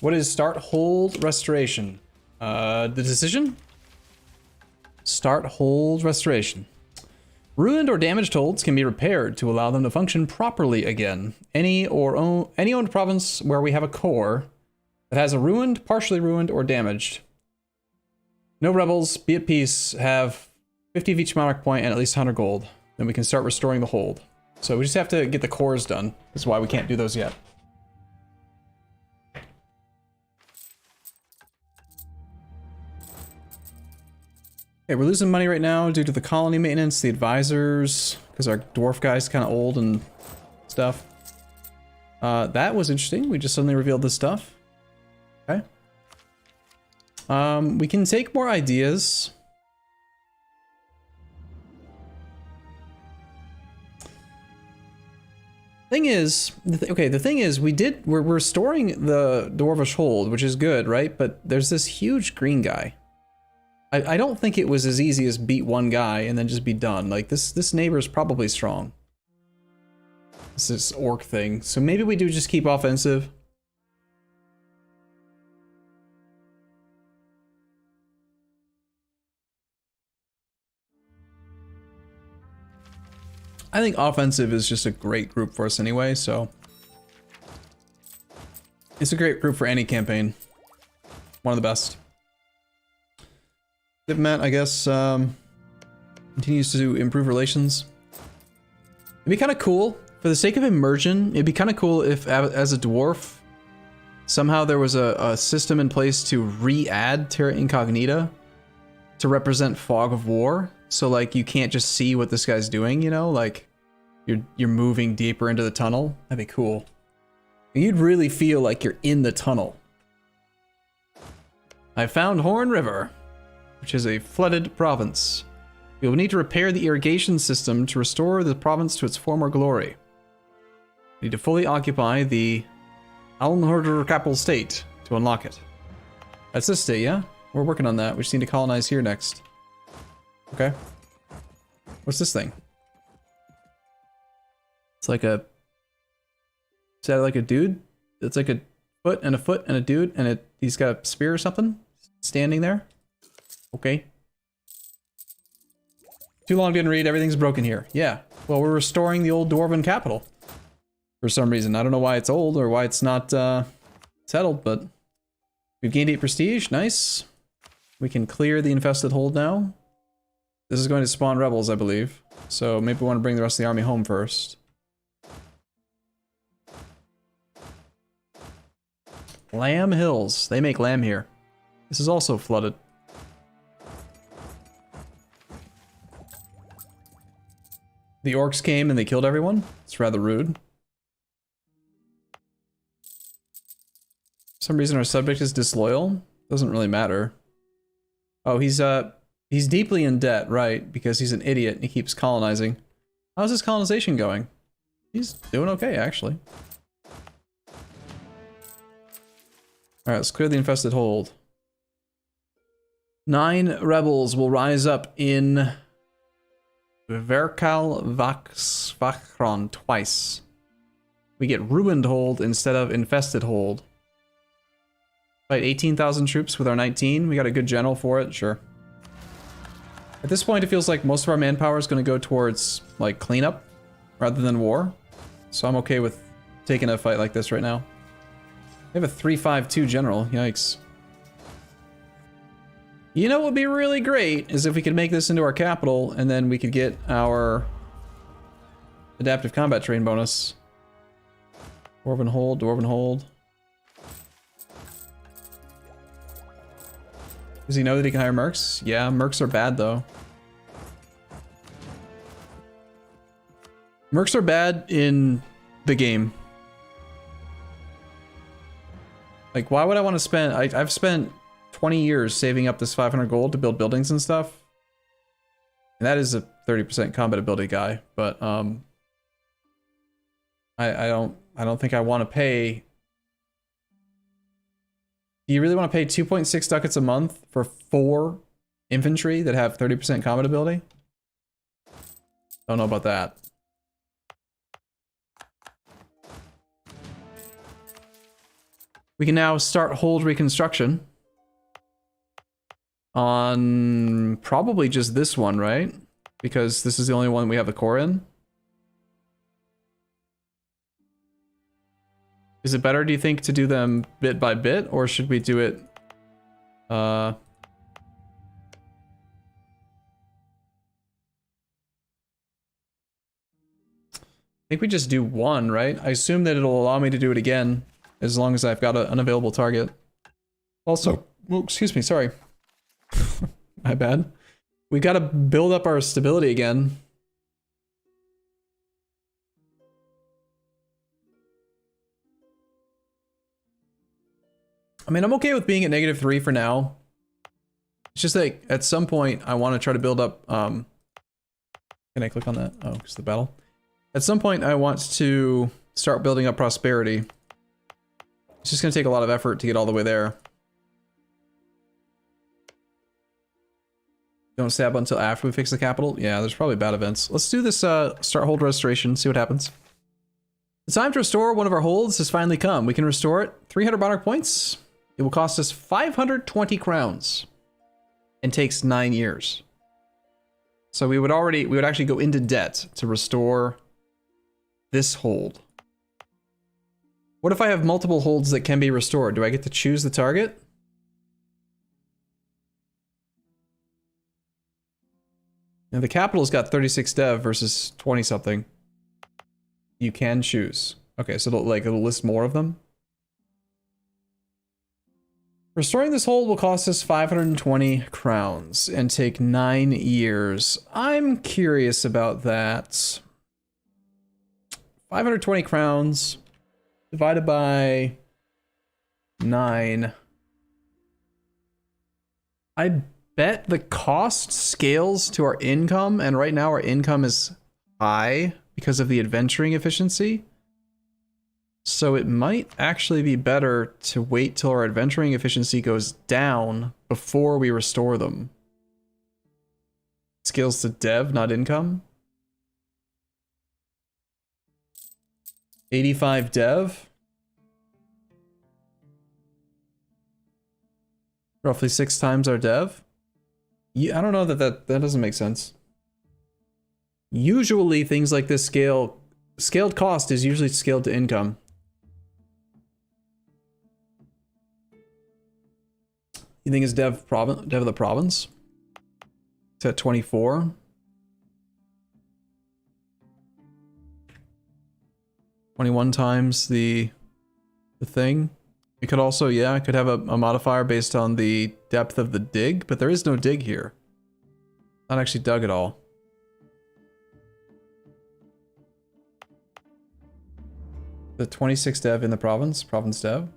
What is start, hold, restoration? The decision? Start, hold, restoration. Ruined or damaged holds can be repaired to allow them to function properly again. Any owned province where we have a core that has a ruined, partially ruined, or damaged. No rebels, be at peace, have 50 of each monarch point and at least 100 gold. Then we can start restoring the hold. So we just have to get the cores done. That's why we can't do those yet. Okay, we're losing money right now due to the colony maintenance, the advisors, because our dwarf guy's kind of old and stuff. That was interesting. We just suddenly revealed this stuff. Okay. We can take more ideas. Thing is, the thing is, we're restoring the dwarvish hold, which is good, right? But there's this huge green guy. I don't think it was as easy as beat one guy and then just be done. Like, this neighbor is probably strong. It's this orc thing. So maybe we do just keep offensive. I think offensive is just a great group for us anyway, so. It's a great group for any campaign. One of the best. Diplomat, I guess, continues to improve relations. It'd be kind of cool, for the sake of immersion, it'd be kind of cool if, as a dwarf, somehow there was a system in place to re-add Terra Incognita to represent Fog of War. So, like, you can't just see what this guy's doing, you know? Like, you're moving deeper into the tunnel. That'd be cool. You'd really feel like you're in the tunnel. I found Horn River, which is a flooded province. We will need to repair the irrigation system to restore the province to its former glory. We need to fully occupy the Alnhorder capital state to unlock it. That's this state, yeah? We're working on that. We just need to colonize here next. Okay. What's this thing? It's like a... Is that like a dude? It's like a foot and a dude, and he's got a spear or something? Standing there? Okay. Too long didn't read, everything's broken here. Yeah. Well, we're restoring the old Dwarven capital. For some reason. I don't know why it's old or why it's not settled, but... We've gained 8 prestige, nice. We can clear the infested hold now. This is going to spawn rebels, I believe. So maybe we want to bring the rest of the army home first. Lamb Hills. They make lamb here. This is also flooded. The orcs came and they killed everyone. It's rather rude. For some reason our subject is disloyal. Doesn't really matter. Oh, he's deeply in debt, right? Because he's an idiot and he keeps colonizing. How's his colonization going? He's doing okay, actually. Alright, let's clear the infested hold. 9 rebels will rise up in Verkal Vakron twice. We get ruined hold instead of infested hold. Fight 18,000 troops with our 19. We got a good general for it, sure. At this point, it feels like most of our manpower is going to go towards, like, cleanup rather than war. So I'm okay with taking a fight like this right now. We have a 3-5-2 general. Yikes. You know what would be really great is if we could make this into our capital and then we could get our adaptive combat train bonus. Dwarven hold, Dwarven hold. Does he know that he can hire mercs? Yeah, mercs are bad though. Mercs are bad in the game. Like, why would I want to spend... I've spent 20 years saving up this 500 gold to build buildings and stuff. And that is a 30% combat ability guy, but I don't think I want to pay... Do you really want to pay 2.6 ducats a month for 4 infantry that have 30% combat ability? Don't know about that. We can now start hold reconstruction on probably just this one, right? Because this is the only one we have the core in. Is it better, do you think, to do them bit by bit, or should we do it I think we just do one, right? I assume that it'll allow me to do it again as long as I've got an unavailable target. Also, well, excuse me, sorry. My bad. We gotta build up our stability again. I mean, I'm okay with being at -3 for now. It's just like, at some point, I want to try to build up, can I click on that? Oh, because the battle. At some point, I want to start building up prosperity. It's just going to take a lot of effort to get all the way there. Don't stab until after we fix the capital? Yeah, there's probably bad events. Let's do this, start hold restoration, see what happens. The time to restore one of our holds has finally come. We can restore it. 300 monarch points. It will cost us 520 crowns. And takes 9 years. So we would actually go into debt to restore this hold. What if I have multiple holds that can be restored? Do I get to choose the target? Now the capital's got 36 dev versus 20 something. You can choose. Okay, so it'll list more of them. Restoring this hold will cost us 520 crowns and take 9 years. I'm curious about that. 520 crowns divided by 9. I bet the cost scales to our income, and right now our income is high because of the adventuring efficiency. So it might actually be better to wait till our adventuring efficiency goes down before we restore them. Scales to dev, not income. 85 dev. Roughly 6 times our dev. Yeah, I don't know that doesn't make sense. Usually things like this scaled cost is usually scaled to income. You think it's dev of the province? It's at 24. (21 times the thing. We could also, yeah, I could have a modifier based on the depth of the dig, but there is no dig here. Not actually dug at all. The 26 dev in the province dev.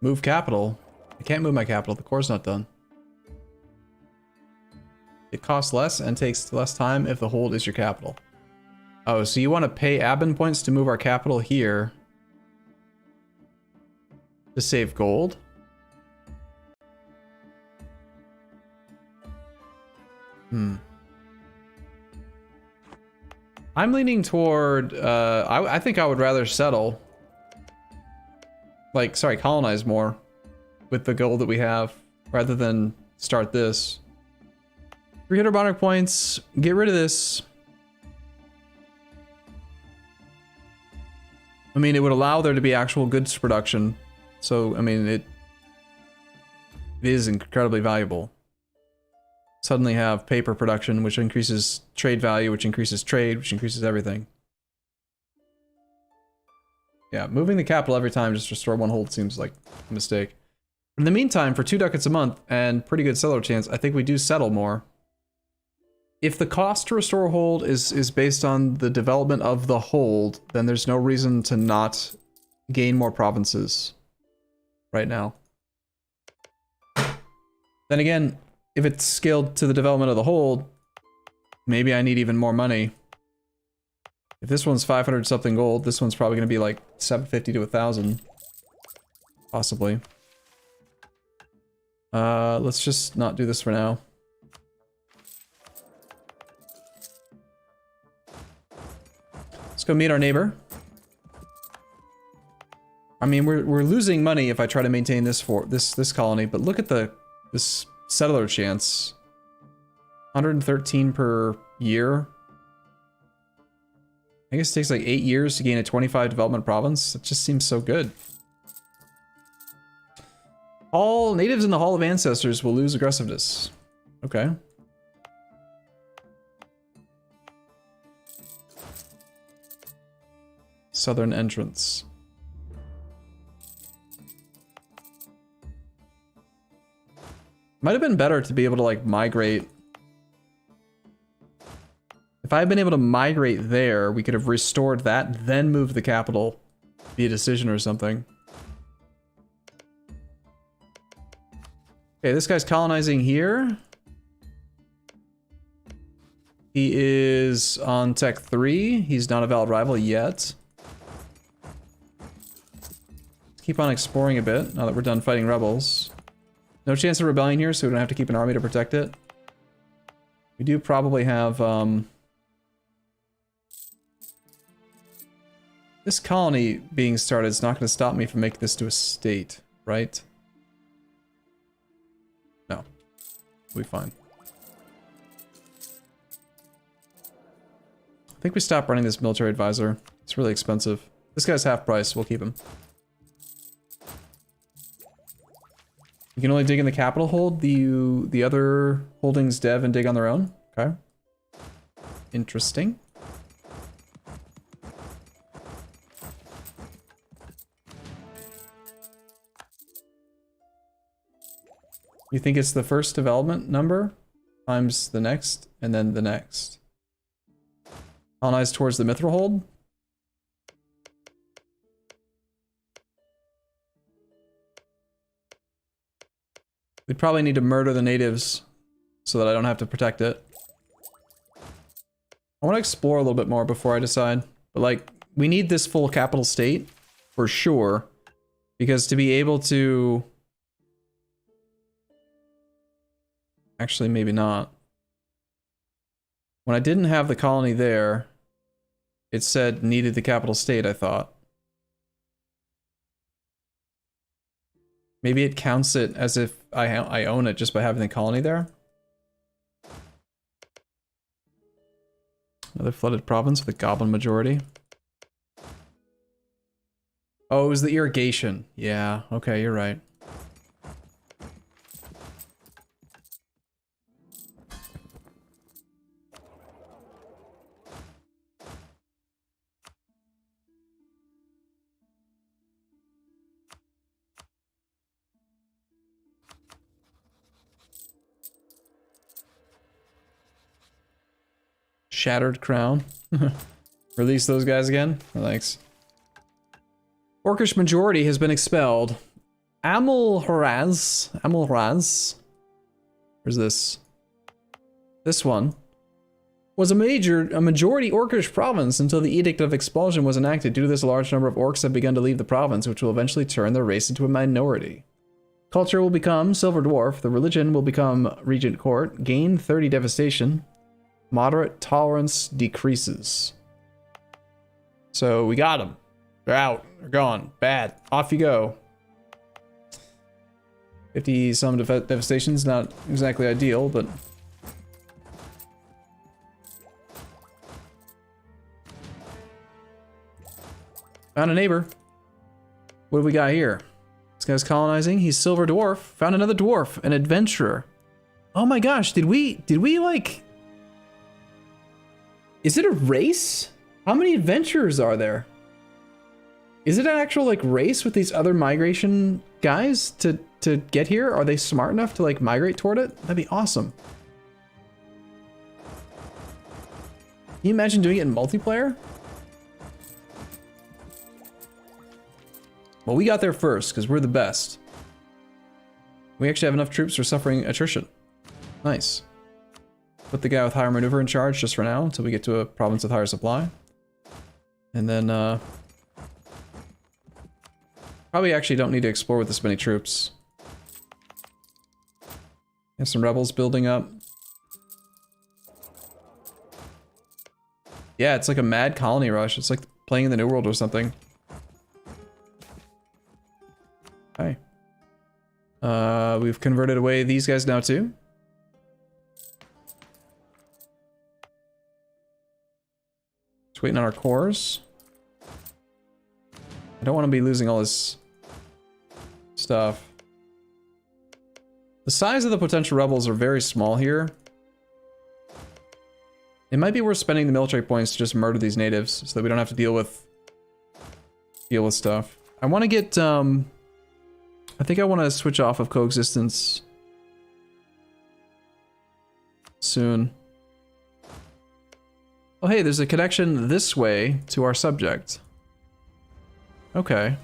Move capital. I can't move my capital. The core's not done. It costs less and takes less time if the hold is your capital. Oh, so you want to pay admin points to move our capital here to save gold? I'm leaning toward, I think I would rather settle. Like, sorry, colonize more with the gold that we have rather than start this. 300 monarch points, get rid of this. I mean, it would allow there to be actual goods production. So, I mean, it is incredibly valuable. Suddenly have paper production, which increases trade value, which increases trade, which increases everything. Yeah, moving the capital every time just to restore one hold seems like a mistake. In the meantime, for 2 ducats a month and pretty good settler chance, I think we do settle more. If the cost to restore a hold is based on the development of the hold, then there's no reason to not gain more provinces right now. Then again, if it's scaled to the development of the hold, maybe I need even more money. If this one's 500 something gold, this one's probably going to be like 750 to 1,000. Possibly. Let's just not do this for now. Let's go meet our neighbor. I mean, we're losing money if I try to maintain this this colony, but look at this settler chance. 113 per year. I guess it takes like 8 years to gain a 25 development province. It just seems so good. All natives in the Hall of Ancestors will lose aggressiveness. Okay. Southern entrance. Might have been better to be able to like migrate. If I had been able to migrate there, we could have restored that, then moved the capital via decision or something. Okay, this guy's colonizing here. He is on Tech 3. He's not a valid rival yet. Let's keep on exploring a bit now that we're done fighting rebels. No chance of rebellion here, so we don't have to keep an army to protect it. We do probably have, this colony being started is not going to stop me from making this to a state, right? No. We'll be fine. I think we stopped running this military advisor. It's really expensive. This guy's half price, we'll keep him. You can only dig in the capital hold. The other holdings dev and dig on their own. Okay. Interesting. You think it's the first development number times the next and then the next. Colonize towards the Mithril hold. We'd probably need to murder the natives so that I don't have to protect it. I want to explore a little bit more before I decide. But like, we need this full capital state for sure. Because to be able to... Actually, maybe not. When I didn't have the colony there, it said needed the capital state, I thought. Maybe it counts it as if I own it just by having the colony there. Another flooded province with a goblin majority. Oh, it was the irrigation. Yeah, okay, you're right. Shattered crown. Release those guys again? Oh, thanks. Orcish majority has been expelled. Amalraz. Where's this? This one was a majority Orcish province until the Edict of Expulsion was enacted. Due to this, a large number of orcs have begun to leave the province, which will eventually turn their race into a minority. Culture will become Silver Dwarf. The religion will become Regent Court. Gain 30 devastation. Moderate tolerance decreases. So we got them. They're out. They're gone. Bad. Off you go. 50 some devastation's not exactly ideal, but... Found a neighbor. What do we got here? This guy's colonizing. He's Silver Dwarf. Found another dwarf. An adventurer. Oh my gosh, did we like... Is it a race? How many adventurers are there? Is it an actual like race with these other migration guys to get here? Are they smart enough to like migrate toward it? That'd be awesome. Can you imagine doing it in multiplayer? Well, we got there first because we're the best. We actually have enough troops for suffering attrition. Nice. Put the guy with higher maneuver in charge just for now until we get to a province with higher supply. And then, probably actually don't need to explore with this many troops. Have some rebels building up. Yeah, it's like a mad colony rush. It's like playing in the New World or something. Okay. We've converted away these guys now too. Just waiting on our cores. I don't want to be losing all this stuff. The size of the potential rebels are very small here. It might be worth spending the military points to just murder these natives so that we don't have to deal with stuff. I want to get I think I want to switch off of coexistence soon. Oh hey, there's a connection this way to our subject. Okay.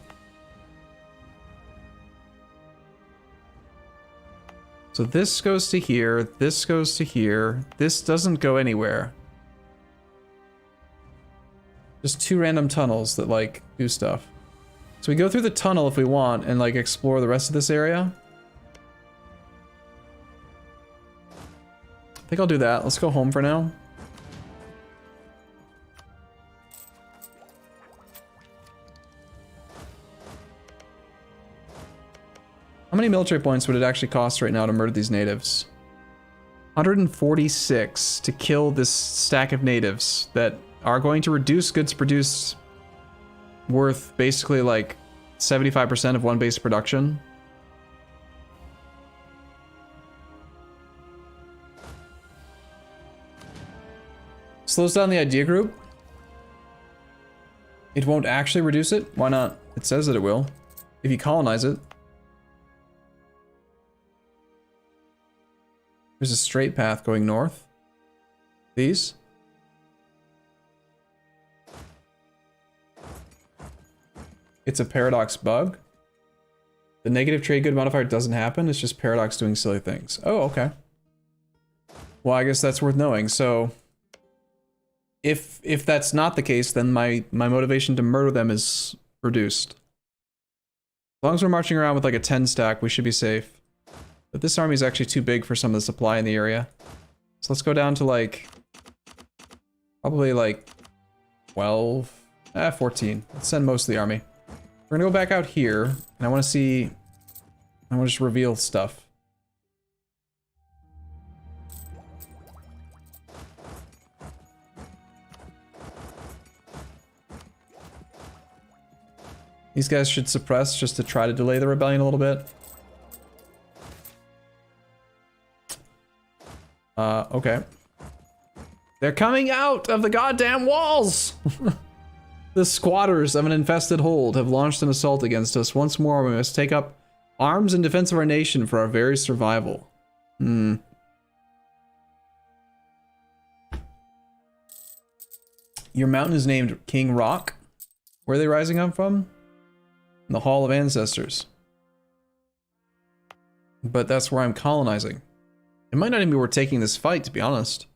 So this goes to here, this goes to here, this doesn't go anywhere. Just two random tunnels that like do stuff. So we go through the tunnel if we want and like explore the rest of this area. I think I'll do that. Let's go home for now. How many military points would it actually cost right now to murder these natives? 146 to kill this stack of natives that are going to reduce goods produced worth basically like 75% of one base production. Slows down the idea group. It won't actually reduce it. Why not? It says that it will. If you colonize it. There's a straight path going north. These. It's a paradox bug. The negative trade good modifier doesn't happen. It's just paradox doing silly things. Oh, okay. Well, I guess that's worth knowing. So if that's not the case, then my motivation to murder them is reduced. As long as we're marching around with like a 10 stack, we should be safe. But this army is actually too big for some of the supply in the area. So let's go down to like, probably like 12, 14. Let's send most of the army. We're gonna go back out here, and I want to see, I want to just reveal stuff. These guys should suppress just to try to delay the rebellion a little bit. Okay. They're coming out of the goddamn walls! The squatters of an infested hold have launched an assault against us. Once more, we must take up arms in defense of our nation for our very survival. Your mountain is named King Rock. Where are they rising up from? In the Hall of Ancestors. But that's where I'm colonizing. It might not even be worth taking this fight, to be honest.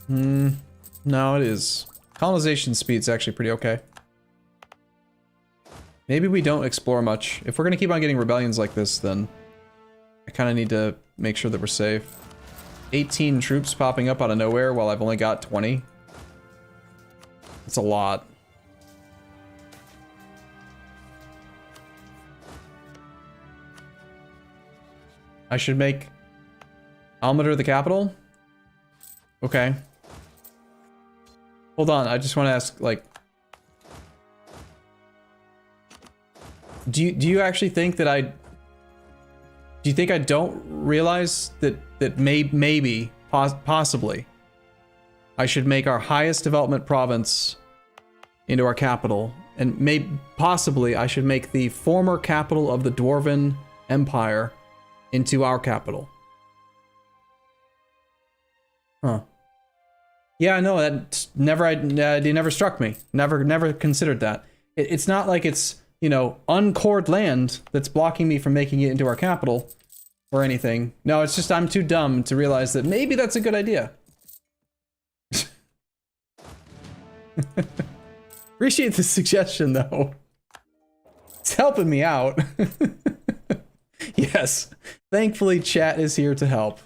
No, it is. Colonization speed's actually pretty okay. Maybe we don't explore much. If we're gonna keep on getting rebellions like this, then I kind of need to make sure that we're safe. 18 troops popping up out of nowhere while I've only got 20. It's a lot. I should make Almater the capital? Okay. Hold on, I just want to ask, like... Do you actually think that I... Do you think I don't realize that maybe, possibly, I should make our highest development province into our capital, and possibly I should make the former capital of the Dwarven Empire into our capital? Huh. Yeah, no, that never, it never struck me. Never considered that. It's not like it's, you know, uncored land that's blocking me from making it into our capital or anything. No, it's just I'm too dumb to realize that maybe that's a good idea. Appreciate the suggestion, though. It's helping me out. Yes. Thankfully, chat is here to help.